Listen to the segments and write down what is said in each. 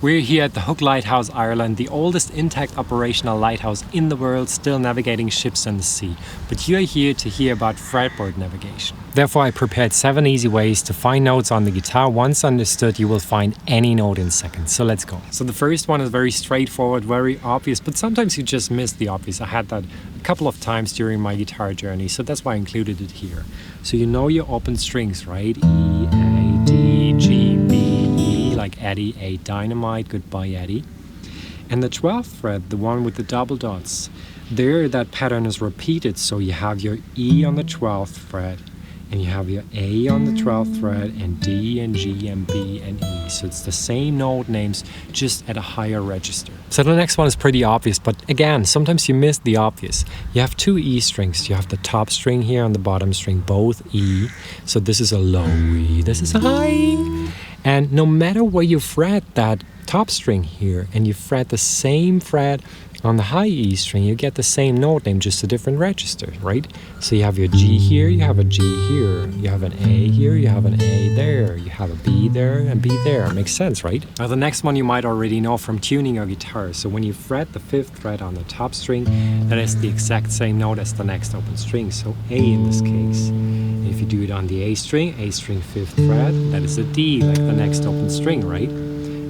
We're here at the Hook Lighthouse, Ireland, the oldest intact operational lighthouse in the world, still navigating ships on the sea. But you're here to hear about fretboard navigation. Therefore, I prepared 7 easy ways to find notes on the guitar. Once understood, you will find any note in seconds. So let's go. So the first one is very straightforward, very obvious, but sometimes you just miss the obvious. I had that a couple of times during my guitar journey, so that's why I included it here. So you know your open strings, right? E, A, D, G, B, like Eddie, A dynamite, goodbye Eddie. And the 12th fret, the one with the double dots, there that pattern is repeated. So you have your E on the 12th fret, and you have your A on the 12th fret, and D and G and B and E. So it's the same note names, just at a higher register. So the next one is pretty obvious, but again, sometimes you miss the obvious. You have 2 E strings. You have the top string here and the bottom string, both E. So this is a low E, this is a high E. And no matter where you fret that top string here, and you fret the same fret on the high E string, you get the same note name, just a different register, right? So you have your G here, you have a G here, you have an A here, you have an A there, you have a B there and B there. Makes sense, right? Now the next one you might already know from tuning your guitar. So when you fret the 5th fret on the top string, that is the exact same note as the next open string, so A in this case. If you do it on the A string 5th fret, that is a D, like the next open string, right?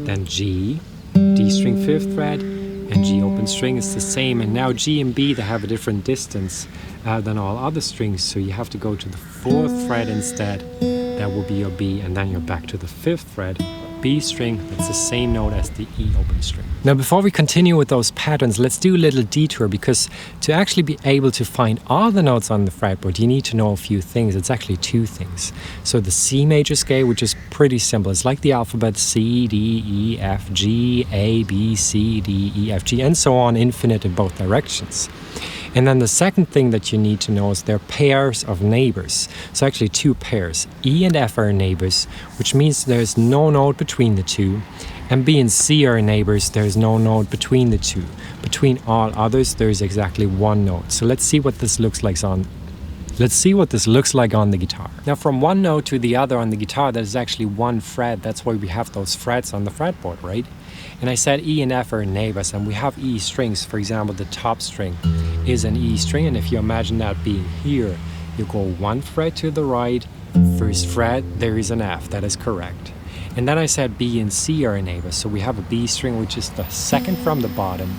Then G, D string 5th fret, and G open string is the same. And now G and B, they have a different distance than all other strings, so you have to go to the 4th fret instead. That will be your B, and then you're back to the 5th fret, B string, that's the same note as the E open string. Now before we continue with those patterns, let's do a little detour, because to actually be able to find all the notes on the fretboard, you need to know a few things. It's actually 2 things. So the C major scale, which is pretty simple. It's like the alphabet: C, D, E, F, G, A, B, C, D, E, F, G, and so on, infinite in both directions. And then the second thing that you need to know is they're pairs of neighbors. So actually 2 pairs. E and F are neighbors, which means there's no note between the 2. And B and C are neighbors, there's no note between the 2. Between all others, there's exactly 1 note. So let's see what this looks like on the guitar. Now from one note to the other on the guitar, there's actually 1 fret. That's why we have those frets on the fretboard, right? And I said E and F are neighbors, and we have E strings. For example, the top string is an E string, and if you imagine that being here, you go 1 fret to the right, 1st fret, there is an F, that is correct. And then I said B and C are neighbors, so we have a B string, which is the 2nd from the bottom,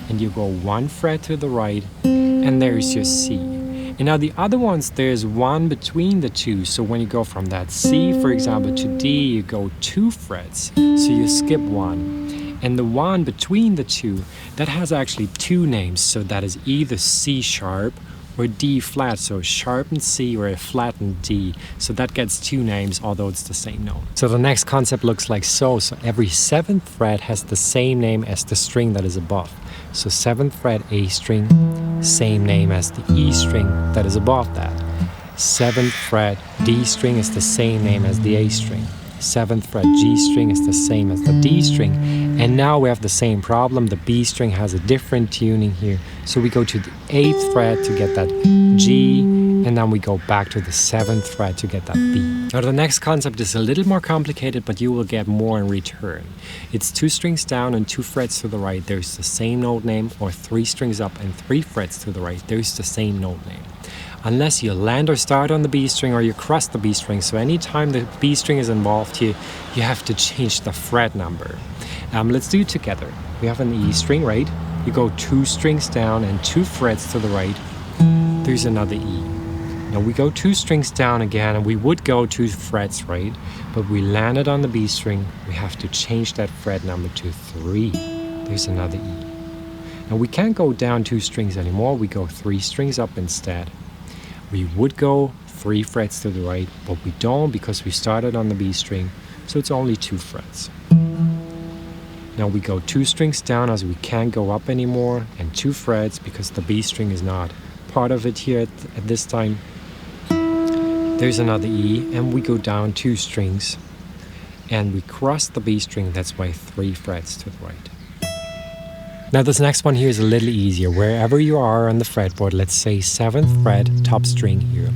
and you go 1 fret to the right, and there's your C. And now the other ones, there's 1 between the 2, so when you go from that C, for example, to D, you go 2 frets, so you skip 1. And the 1 between the 2, that has actually 2 names, so that is either C sharp or D flat, so sharpened C or a flattened D. So that gets 2 names, although it's the same note. So the next concept looks like so. So every 7th fret has the same name as the string that is above. So 7th fret A string, same name as the E string that is above that. 7th fret D string is the same name as the A string. 7th fret G string is the same as the D string. And now we have the same problem. The B string has a different tuning here. So we go to the 8th fret to get that G, and then we go back to the 7th fret to get that B. Now the next concept is a little more complicated, but you will get more in return. It's 2 strings down and 2 frets to the right, there's the same note name, or 3 strings up and 3 frets to the right, there's the same note name. Unless you land or start on the B string or you cross the B string. So anytime the B string is involved here, you have to change the fret number. Let's do it together. We have an E string, right? You go 2 strings down and 2 frets to the right. There's another E. Now we go 2 strings down again, and we would go 2 frets, right? But we landed on the B string. We have to change that fret number to 3. There's another E. Now we can't go down 2 strings anymore. We go 3 strings up instead. We would go 3 frets to the right, but we don't because we started on the B string, so it's only 2 frets. Now we go 2 strings down as we can't go up anymore, and 2 frets because the B string is not part of it here at this time. There's another E, and we go down 2 strings, and we cross the B string, that's why 3 frets to the right. Now this next one here is a little easier. Wherever you are on the fretboard, let's say 7th fret, top string here.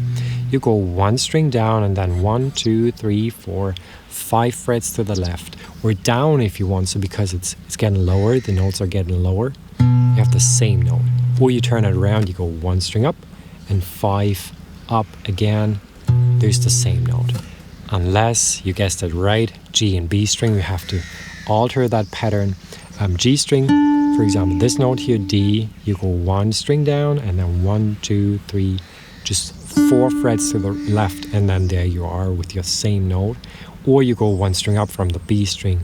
you go 1 string down and then 1, 2, 3, 4, 5 frets to the left, or down if you want. So because it's getting lower, the notes are getting lower, you have the same note. Or you turn it around, you go 1 string up and 5 up again, there's the same note. Unless you guessed it right, G and B string, we have to alter that pattern. G string, for example, this note here, D, you go 1 string down and then 1, 2, 3, just 4 frets to the left, and then there you are with your same note. Or you go 1 string up from the B string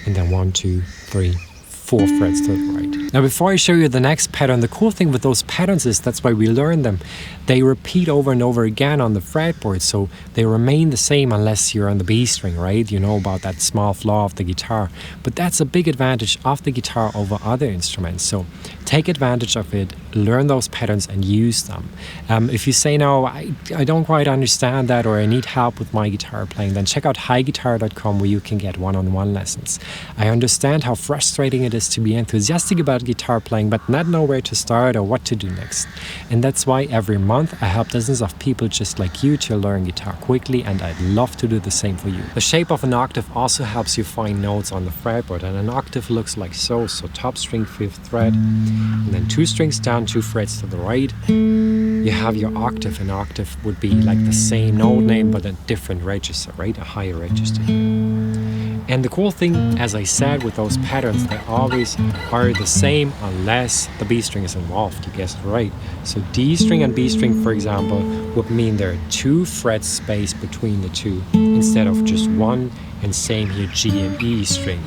and then 1, 2, 3, 4 frets to the right. Now before I show you the next pattern, the cool thing with those patterns is that's why we learn them. They repeat over and over again on the fretboard, so they remain the same unless you're on the B string, right? You know about that small flaw of the guitar. But that's a big advantage of the guitar over other instruments. So take advantage of it, learn those patterns and use them. If you say, no, I don't quite understand that, or I need help with my guitar playing, then check out highguitar.com where you can get one-on-one lessons. I understand how frustrating it is to be enthusiastic about guitar playing but not know where to start or what to do next. And that's why every month I help dozens of people just like you to learn guitar quickly, and I'd love to do the same for you. The shape of an octave also helps you find notes on the fretboard, and an octave looks like so. So top string, 5th fret, and then 2 strings down, 2 frets to the right. You have your octave. An octave would be like the same note name but a different register, right? A higher register. And the cool thing, as I said, with those patterns, they always are the same unless the B string is involved. You guessed it right. So D string and B string, for example, would mean there are 2 frets space between the two instead of just 1, and same here, G and E string.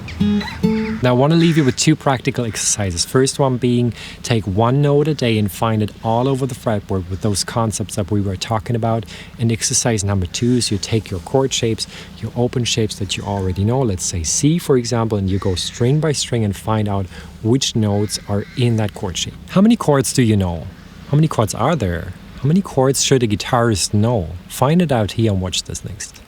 Now I want to leave you with 2 practical exercises. First one being, take 1 note a day and find it all over the fretboard with those concepts that we were talking about. And exercise number 2 is you take your chord shapes, your open shapes that you already know, let's say C for example, and you go string by string and find out which notes are in that chord shape. How many chords do you know? How many chords are there? How many chords should a guitarist know? Find it out here and watch this next.